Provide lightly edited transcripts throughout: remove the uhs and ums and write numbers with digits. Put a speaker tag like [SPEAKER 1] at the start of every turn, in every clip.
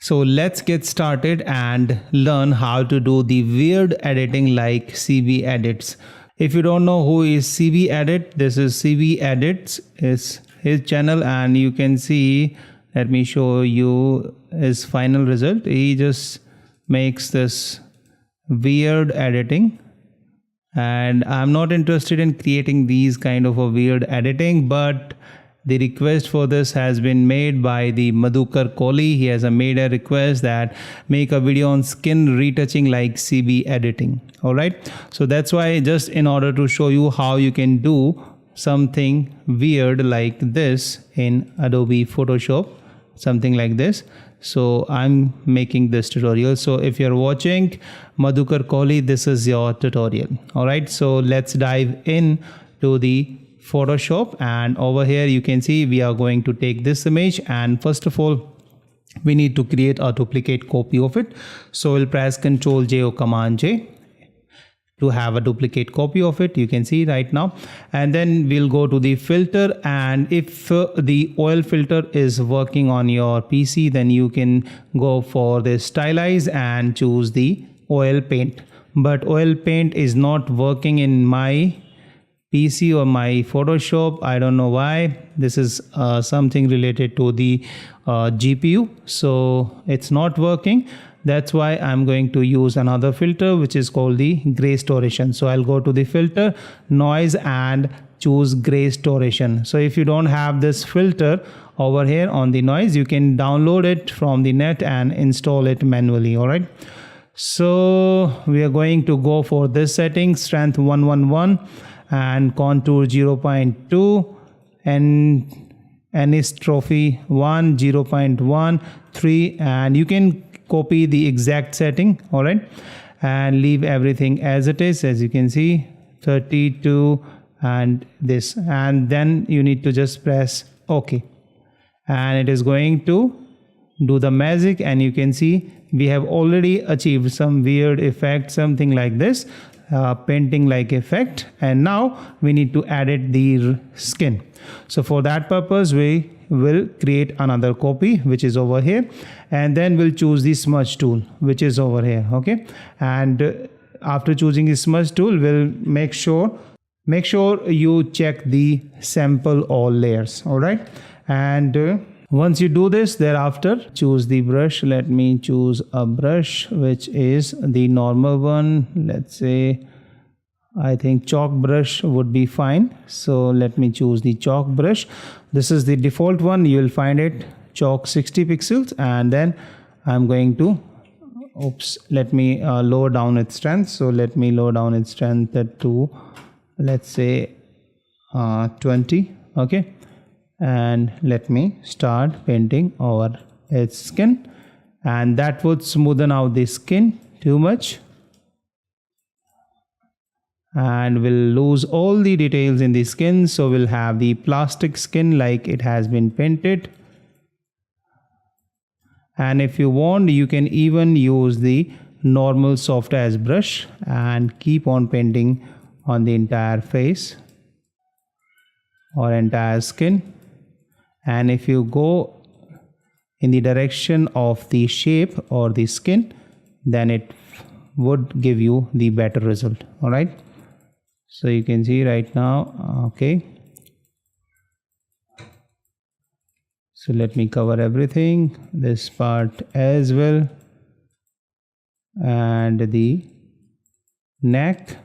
[SPEAKER 1] So let's get started and learn how to do the weird editing like CV edits. If you don't know who is CV edit, this is CV edits is his channel, and you can see, let me show you his final result. He just makes this weird editing, and I'm not interested in creating these kind of a weird editing, but the request for this has been made by the Madhukar Kohli. He has made a request that make a video on skin retouching like CB editing. Alright, so that's why, just in order to show you how you can do something weird like this in Adobe Photoshop, something like this. So I'm making this tutorial. So if you're watching Madhukar Kohli, this is your tutorial. Alright, so let's dive in to the Photoshop, and over here you can see we are going to take this image, and first of all we need to create a duplicate copy of it. So we'll press Ctrl J or Command J to have a duplicate copy of it, you can see right now. And then we'll go to the filter, and if the oil filter is working on your PC, then you can go for the stylize and choose the oil paint. But oil paint is not working in my PC or my Photoshop. I don't know why. This is something related to the GPU, so it's not working. That's why I'm going to use another filter, which is called the gray distortion. So I'll go to the filter, noise, and choose gray distortion. So if you don't have this filter over here on the noise, you can download it from the net and install it manually. All right, so we are going to go for this setting, strength 111 and contour 0.2 and anisotropy 1, 0.13, and you can copy the exact setting. All right, and leave everything as it is, as you can see, 32 and this, and then you need to just press OK, and it is going to do the magic. And you can see we have already achieved some weird effect, something like this, painting like effect. And now we need to edit the skin. So for that purpose we will create another copy, which is over here, and then we'll choose the smudge tool, which is over here. Okay, and after choosing the smudge tool, we'll make sure you check the sample all layers. All right, and once you do this, thereafter choose the brush. Let me choose a brush which is the normal one. Let's say, I think chalk brush would be fine. So let me choose the chalk brush. This is the default one. You will find it chalk 60 pixels, and then I'm going to let me lower down its strength. So let me lower down its strength to, let's say, 20. Okay, and let me start painting over its skin, and that would smoothen out the skin too much, and we'll lose all the details in the skin. So we'll have the plastic skin like it has been painted. And if you want, you can even use the normal soft edge brush and keep on painting on the entire face or entire skin. And if you go in the direction of the shape or the skin, then it would give you the better result. All right, so you can see right now. Okay, so let me cover everything, this part as well, and the neck.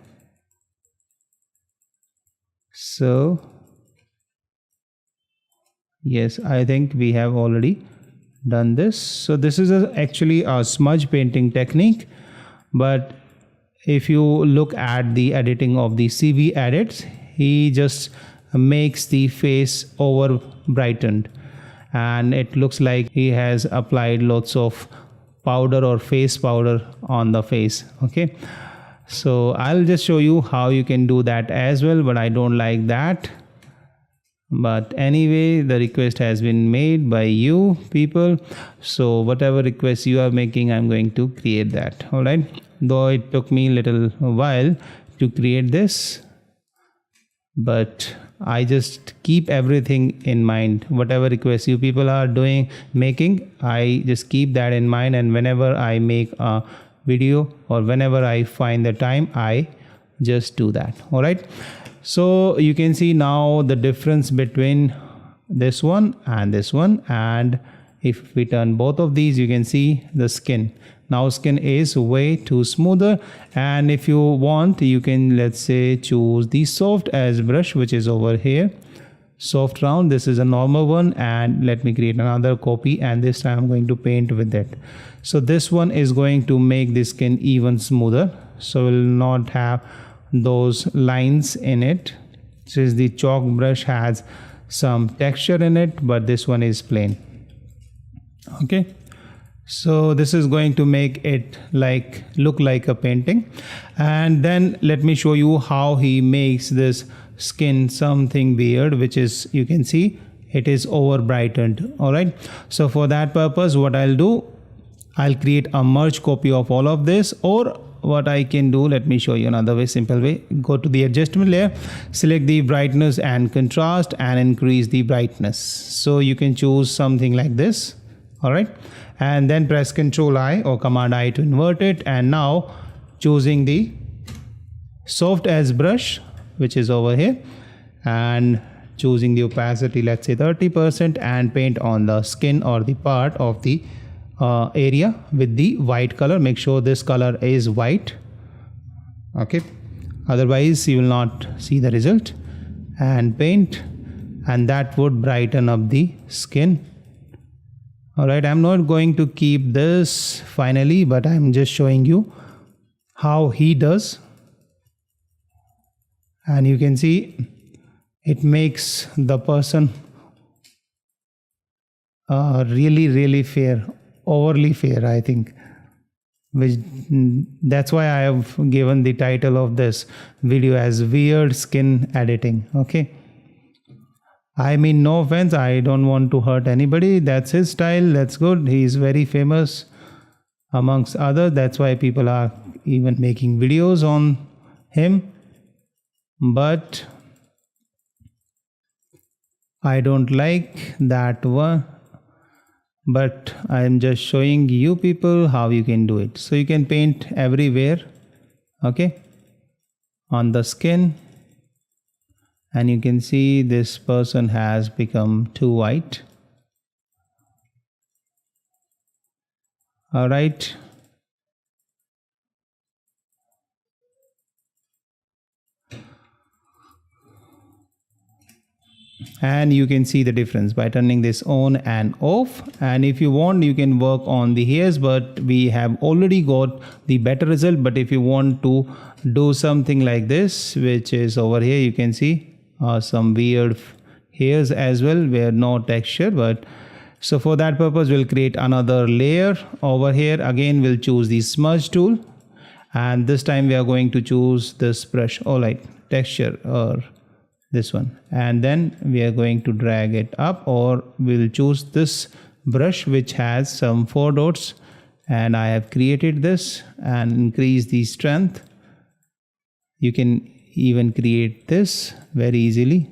[SPEAKER 1] So yes, I think we have already done this. So this is actually a smudge painting technique, but if you look at the editing of the CV edits, he just makes the face over brightened, and it looks like he has applied lots of powder or face powder on the face. Okay, so I'll just show you how you can do that as well, but I don't like that. But anyway, the request has been made by you people, so whatever request you are making, I'm going to create that. All right, though it took me a little while to create this, but I just keep everything in mind. Whatever requests you people are making, I just keep that in mind, and whenever I make a video or whenever I find the time, I just do that. All right, so you can see now the difference between this one and this one, and if we turn both of these, you can see the skin. Now skin is way too smoother, and if you want, you can, let's say, choose the soft as brush, which is over here, soft round. This is a normal one, and let me create another copy, and this time I'm going to paint with it. So this one is going to make the skin even smoother, so will not have those lines in it, since the chalk brush has some texture in it, but this one is plain. Okay, so this is going to make it look like a painting. And then let me show you how he makes this skin something weird, which is, you can see it is over brightened. All right, so for that purpose, what I'll do, I'll create a merge copy of all of this, or what I can do, let me show you another way, simple way. Go to the adjustment layer, select the brightness and contrast, and increase the brightness. So you can choose something like this. All right, and then press Ctrl I or Command I to invert it, and now choosing the soft as brush, which is over here, and choosing the opacity, let's say 30%, and paint on the skin or the part of the area with the white color. Make sure this color is white, okay, otherwise you will not see the result. And paint, and that would brighten up the skin. All right, I'm not going to keep this finally, but I'm just showing you how he does. And you can see it makes the person really fair, overly fair, I think, which that's why I have given the title of this video as weird skin editing. Okay, I mean, no offense, I don't want to hurt anybody. That's his style, that's good. He's very famous amongst others, that's why people are even making videos on him. But I don't like that one, but I'm just showing you people how you can do it. So you can paint everywhere, okay, on the skin, and you can see this person has become too white. All right, and you can see the difference by turning this on and off. And if you want, you can work on the hairs, but we have already got the better result. But if you want to do something like this, which is over here, you can see some weird hairs as well, where no texture. But so for that purpose, we'll create another layer over here. Again, we'll choose the smudge tool, and this time we are going to choose this brush, all right, texture, or this one, and then we are going to drag it up, or we'll choose this brush which has some 4 dots, and I have created this, and increase the strength. You can even create this very easily,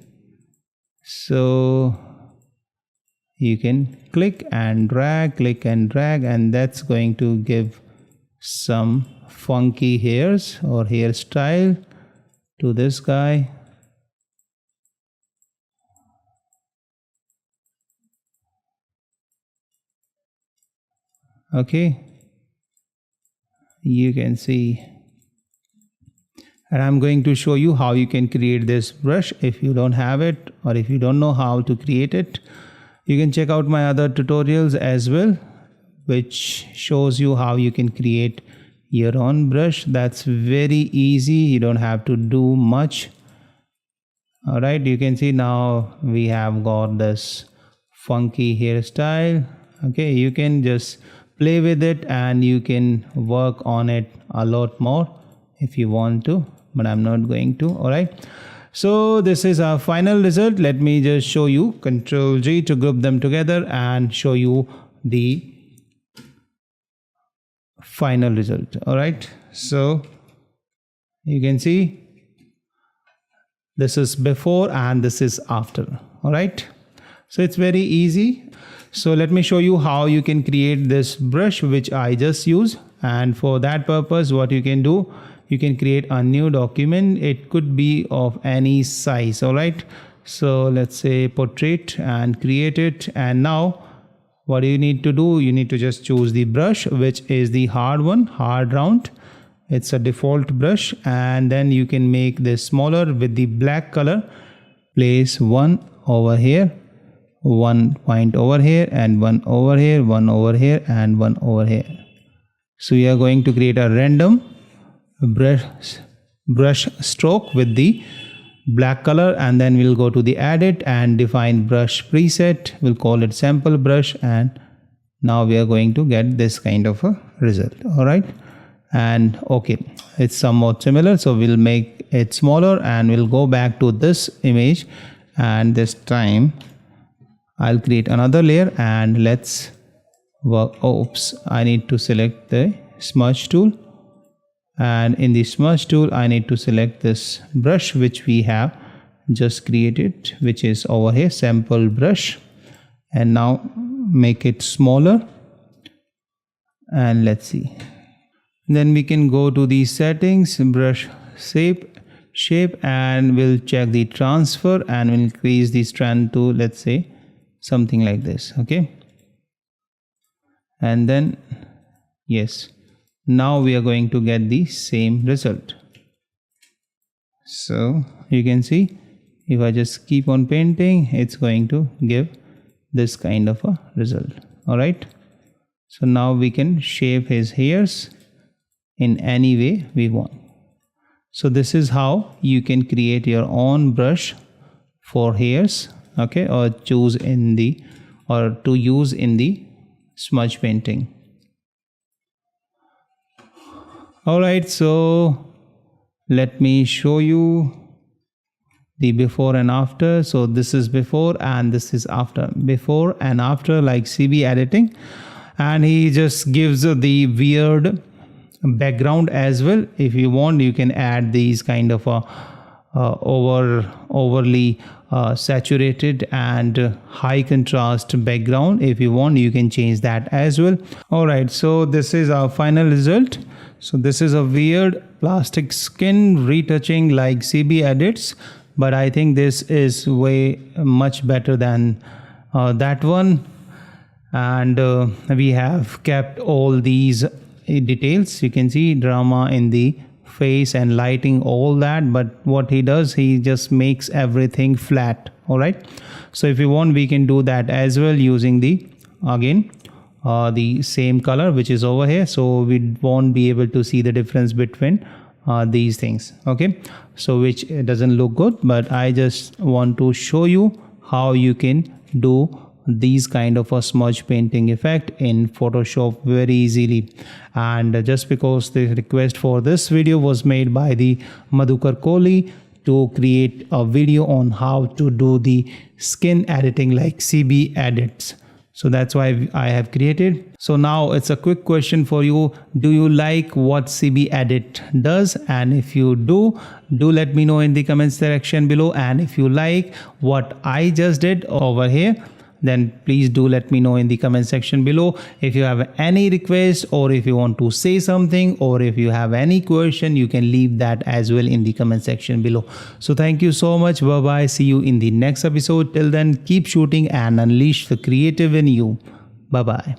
[SPEAKER 1] so you can click and drag, and that's going to give some funky hairs or hairstyle to this guy. Okay, you can see, and I'm going to show you how you can create this brush. If you don't have it, or if you don't know how to create it, you can check out my other tutorials as well, which shows you how you can create your own brush. That's very easy, you don't have to do much. All right, you can see now we have got this funky hairstyle. Okay, you can just play with it, and you can work on it a lot more if you want to, but I'm not going to. All right, so this is our final result. Let me just show you, Ctrl G to group them together and show you the final result. All right, so you can see This is before and this is after. All right. So it's very easy. So let me show you how you can create this brush which I just used. And for that purpose, what you can do, you can create a new document. It could be of any size. All right. So let's say portrait and create it. And now what you need to do, you need to just choose the brush, which is the hard one, hard round. It's a default brush, and then you can make this smaller with the black color. Place one over here, 1 point over here, and one over here, one over here, and one over here. So we are going to create a random brush stroke with the black color, and then we'll go to the edit and define brush preset. We'll call it sample brush, and now we are going to get this kind of a result. All right. And okay, it's somewhat similar, so we'll make it smaller and we'll go back to this image, and this time I'll create another layer and let's work. Oops, I need to select the smudge tool, and in the smudge tool I need to select this brush which we have just created, which is over here, sample brush, and now make it smaller. And let's see, then we can go to the settings, brush shape, and we'll check the transfer and we'll increase the strand to, let's say, something like this. Okay, and then yes, now we are going to get the same result. So you can see, if I just keep on painting, it's going to give this kind of a result. All right. So now we can shape his hairs in any way we want. So this is how you can create your own brush for hairs, okay, or choose in the, or to use in the smudge painting. All right, so let me show you the before and after. So this is before and this is after. Before and after, like CB editing, and he just gives the weird background as well. If you want, you can add these kind of overly saturated and high contrast background. If you want, you can change that as well. All right, so this is our final result. So this is a weird plastic skin retouching like CB edits, but I think this is way much better than that one. And we have kept all these details. You can see drama in the face and lighting, all that, but what he does, he just makes everything flat. All right, so if you want, we can do that as well using the, again, the same color which is over here, so we won't be able to see the difference between these things. Okay, so which doesn't look good, but I just want to show you how you can do these kind of a smudge painting effect in Photoshop very easily. And just because the request for this video was made by the Madhukar Kohli to create a video on how to do the skin editing like CB edits, so that's why I have created. So now it's a quick question for you. Do you like what CB edit does? And if you do let me know in the comments section below. And if you like what I just did over here, then please do let me know in the comment section below. If you have any request, or if you want to say something, or if you have any question, you can leave that as well in the comment section below. So thank you so much. Bye bye. See you in the next episode. Till then, keep shooting and unleash the creative in you. Bye bye.